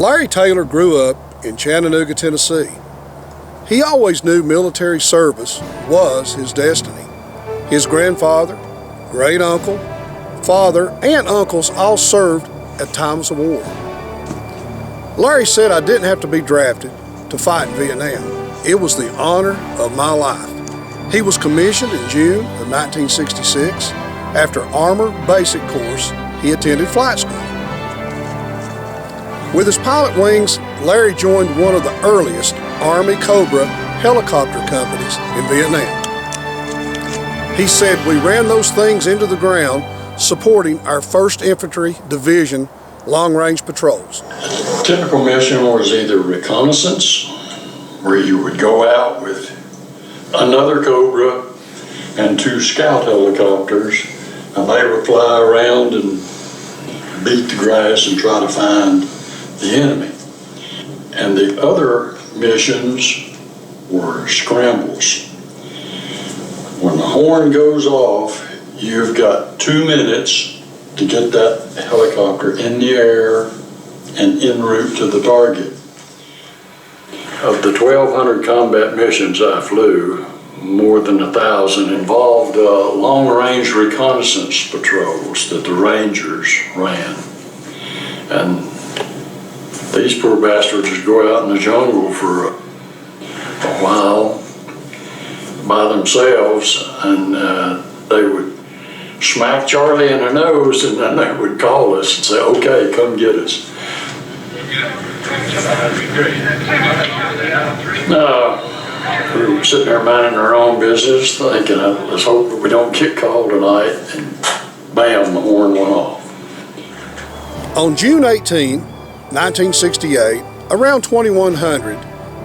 Larry Taylor grew up in Chattanooga, Tennessee. He always knew military service was his destiny. His grandfather, great uncle, father, and uncles all served at times of war. Larry said, "I didn't have to be drafted to fight in Vietnam. It was the honor of my life." He was commissioned in June of 1966. After Armor Basic Course, he attended flight school. With his pilot wings, Larry joined one of the earliest Army Cobra helicopter companies in Vietnam. He said, "We ran those things into the ground supporting our 1st Infantry Division long-range patrols." A typical mission was either reconnaissance, where you would go out with another Cobra and 2 scout helicopters, and they would fly around and beat the grass and try to find the enemy. And the other missions were scrambles. When the horn goes off, you've got 2 minutes to get that helicopter in the air and en route to the target. Of the 1,200 combat missions I flew, more than 1,000 involved long-range reconnaissance patrols that the Rangers ran. And these poor bastards would go out in the jungle for a while by themselves, and they would smack Charlie in the nose, and then they would call us and say, "Okay, come get us." We were sitting there minding our own business, thinking, "Let's hope that we don't get called tonight," and bam, the horn went off. On June 18, 1968, around 2100,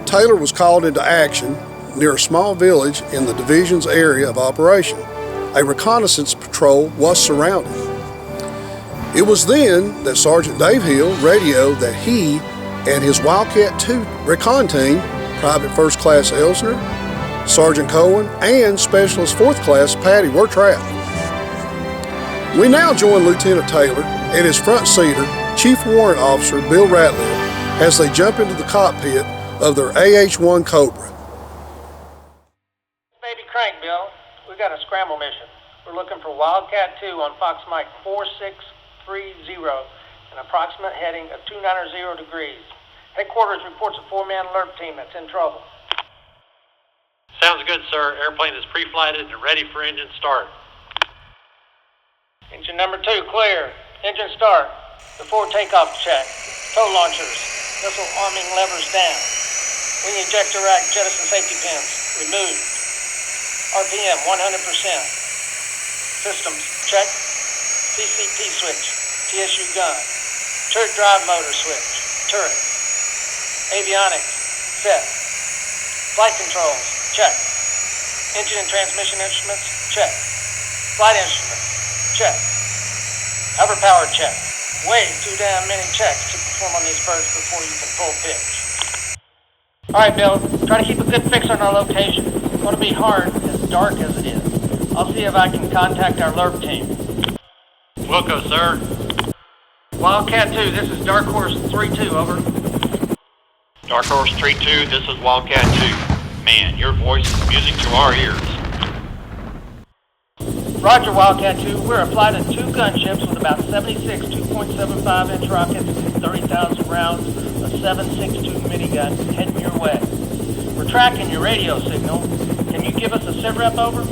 Taylor was called into action near a small village in the division's area of operation. A reconnaissance patrol was surrounded. It was then that Sergeant Dave Hill radioed that he and his Wildcat II recon team, Private First Class Elsner, Sergeant Cohen, and Specialist 4th Class Patty were trapped. We now join Lieutenant Taylor and his front seater, Chief Warrant Officer Bill Ratliff, as they jump into the cockpit of their AH-1 Cobra. Baby crank, Bill. We got a scramble mission. We're looking for Wildcat 2 on Fox Mike 4630, an approximate heading of 290 degrees. Headquarters reports a 4-man LRRP team that's in trouble. Sounds good, sir. Airplane is pre-flighted and ready for engine start. Engine number 2 clear. Engine start. Before takeoff check. Tow launchers. Missile arming levers down. Wing ejector rack jettison safety pins removed. RPM 100%. Systems check. CCP switch. TSU gun. Turret drive motor switch. Turret. Avionics set. Flight controls check. Engine and transmission instruments check. Flight instruments check. Hover power check. Way too damn many checks to perform on these birds before you can full pitch. Alright, Bill, try to keep a good fix on our location. It's going to be hard, as dark as it is. I'll see if I can contact our LRRP team. Wilco, sir. Wildcat 2, this is Dark Horse 3-2, over. Dark Horse 3-2, this is Wildcat 2. Man, your voice is music to our ears. Roger, Wildcat 2. We're a flight of 2 gunships with about 76 2.75-inch rockets and 30,000 rounds of 7.62 minigun heading your way. We're tracking your radio signal. Can you give us a sitrep, over?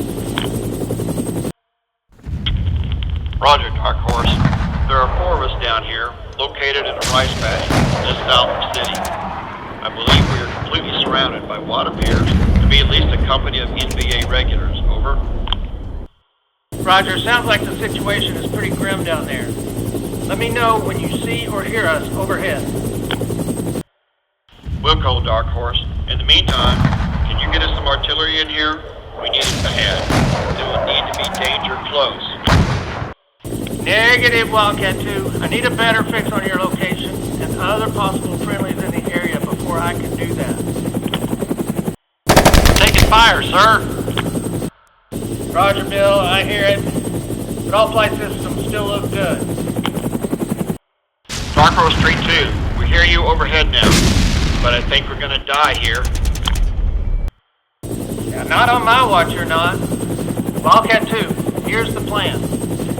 Roger, Dark Horse. There are 4 of us down here, located in a rice paddy just south of the city. I believe we are completely surrounded by what appears to be at least a company of NVA regulars, over. Roger, sounds like the situation is pretty grim down there. Let me know when you see or hear us overhead. Wilco, Dark Horse. In the meantime, can you get us some artillery in here? We need it ahead. It will need to be danger close. Negative, Wildcat 2. I need a better fix on your location and other possible friendlies in the area before I can do that. Taking fire, sir. Roger, Bill, I hear it. But all flight systems still look good. Dark Horse 3-2, we hear you overhead now, but I think we're gonna die here. Yeah, not on my watch, you're not. Wildcat 2, here's the plan.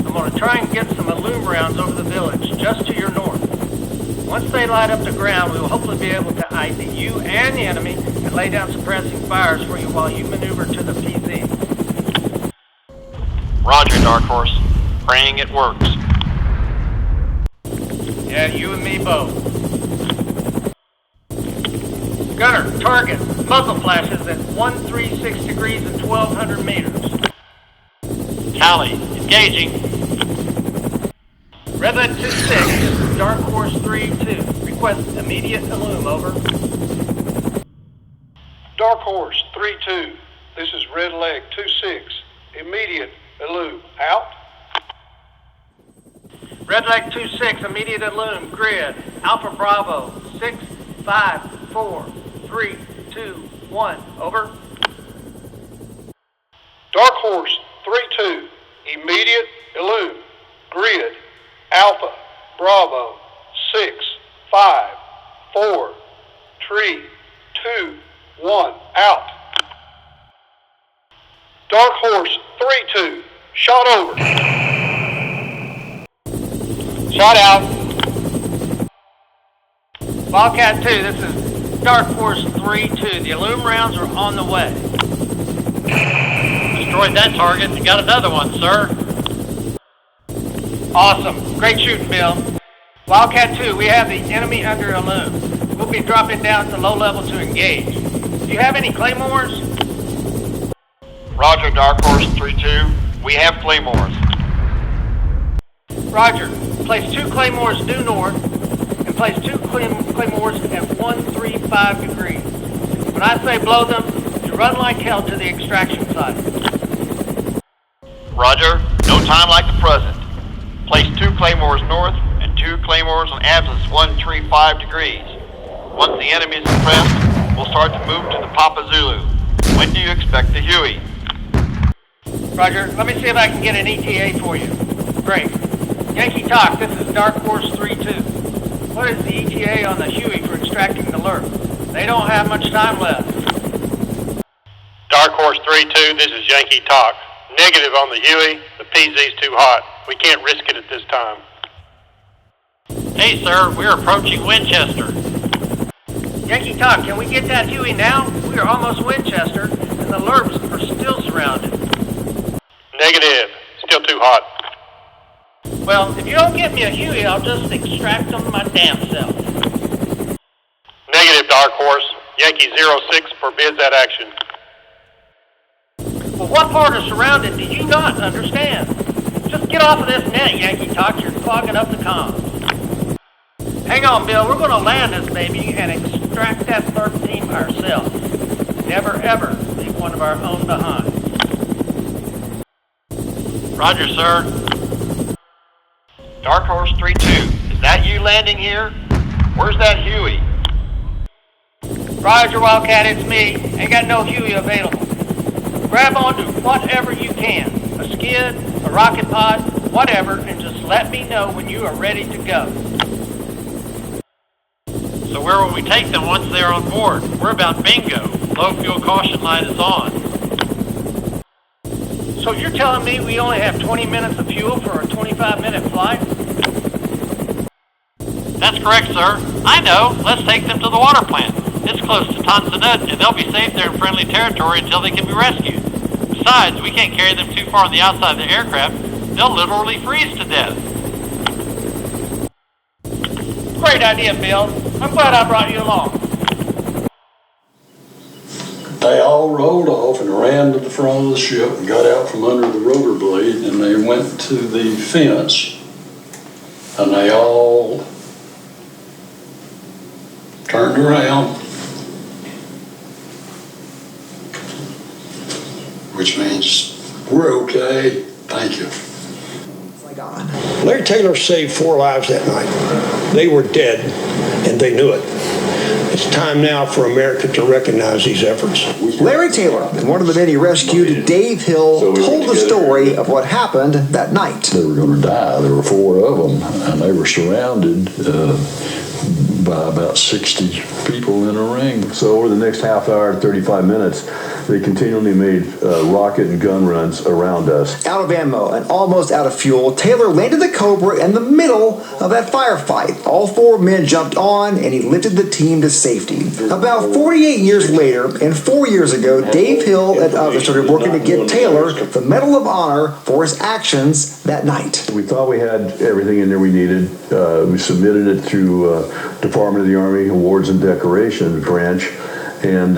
I'm gonna try and get some Illume rounds over the village, just to your north. Once they light up the ground, we will hopefully be able to ID you and the enemy and lay down suppressing fires for you while you maneuver to the PZ. Roger, Dark Horse. Praying it works. Yeah, you and me both. Gunner, target. Muzzle flashes at 136 degrees and 1200 meters. Tally, engaging. Redhead 2-6, this is Dark Horse 3-2. Request immediate Illume, over. Dark Horse 3-2, this is Redleg 2-6. Immediate Illume, out. Redleg 2-6, immediate Illume, grid. Alpha Bravo, 6, 5, 4, 3, 2, 1, over. Dark Horse 3-2, immediate Illume, grid. Alpha Bravo, 6, 5, 4, 3, 2, 1, out. Dark Horse 3-2, shot over. Shot out. Wildcat 2, this is Dark Horse 3-2. The Illume rounds are on the way. Destroyed that target and got another one, sir. Awesome. Great shooting, Bill. Wildcat 2, we have the enemy under Illume. We'll be dropping down to low level to engage. Do you have any claymores? Roger, Dark Horse 3-2. We have claymores. Roger. Place 2 claymores due north and place 2 claymores at 135 degrees. When I say blow them, you run like hell to the extraction site. Roger, no time like the present. Place 2 claymores north and 2 claymores on abscess 135 degrees. Once the enemy is suppressed, we'll start to move to the Papa Zulu. When do you expect the Huey? Roger, let me see if I can get an ETA for you. Great. Yankee Talk, this is Dark Horse 3-2. What is the ETA on the Huey for extracting the LRRP? They don't have much time left. Dark Horse 3-2, this is Yankee Talk. Negative on the Huey. The PZ's too hot. We can't risk it at this time. Hey, sir, we're approaching Winchester. Yankee Talk, can we get that Huey now? We are almost Winchester, and the LRRPs are still surrounded. Negative. Still too hot. Well, if you don't get me a Huey, I'll just extract them my damn self. Negative, Dark Horse. Yankee 06 forbids that action. Well, what part are surrounded do you not understand? Just get off of this net, Yankee Talk. You're clogging up the comms. Hang on, Bill. We're going to land this baby and extract that LRRP team ourselves. Never, ever leave one of our own behind. Roger, sir. Dark Horse 3-2, is that you landing here? Where's that Huey? Roger, Wildcat, it's me. Ain't got no Huey available. Grab onto whatever you can. A skid, a rocket pod, whatever, and just let me know when you are ready to go. So where will we take them once they're on board? We're about bingo. Low fuel caution light is on. So you're telling me we only have 20 minutes of fuel for a 25-minute flight? That's correct, sir. I know. Let's take them to the water plant. It's close to Tanzanite, and they'll be safe there in friendly territory until they can be rescued. Besides, we can't carry them too far on the outside of the aircraft. They'll literally freeze to death. Great idea, Bill. I'm glad I brought you along. They all rolled off and ran to the front of the ship and got out from under the rotor blade, and they went to the fence, and they all turned around, which means we're okay, thank you. Larry Taylor saved 4 lives that night. They were dead, and they knew it. It's time now for America to recognize these efforts. Larry Taylor, one of the men he rescued, Dave Hill, told the story of what happened that night. They were going to die. There were 4 of them, and they were surrounded by about 60 people in a ring. So over the next half hour, 35 minutes, they continually made rocket and gun runs around us. Out of ammo and almost out of fuel, Taylor landed the Cobra in the middle of that firefight. All 4 men jumped on, and he lifted the team to safety. About 48 years later, and 4 years ago, Dave Hill and others started working to get Taylor the Medal of Honor for his actions that night. We thought we had everything in there we needed. We submitted it through Department of the Army Awards and Decoration branch, and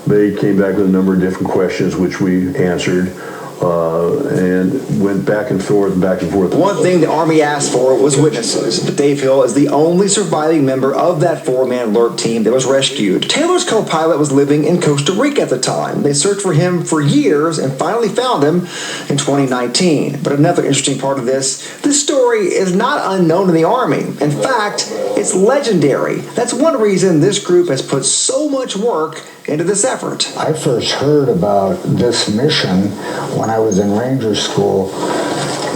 they came back with a number of different questions which we answered, and went back and forth and back and forth. One thing the Army asked for was witnesses, but Dave Hill is the only surviving member of that 4-man alert team that was rescued. Taylor's co-pilot was living in Costa Rica at the time. They searched for him for years and finally found him in 2019. But another interesting part of this story is not unknown in the Army. In fact, it's legendary. That's one reason this group has put so much work into this effort. I first heard about this mission when I was in Ranger School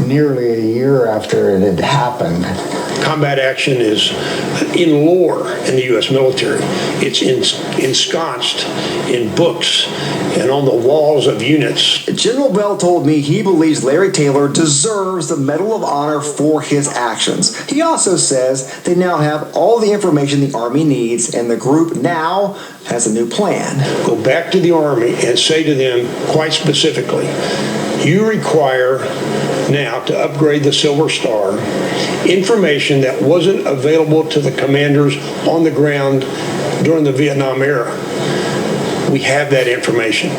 nearly a year after it had happened. Combat action is in lore in the U.S. military. It's ensconced in books and on the walls of units. General Bell told me he believes Larry Taylor deserves the Medal of Honor for his actions. He also says they now have all the information the Army needs, and the group now has a new plan. Go back to the Army and say to them quite specifically, you require now to upgrade the Silver Star information that wasn't available to the commanders on the ground during the Vietnam era. We have that information.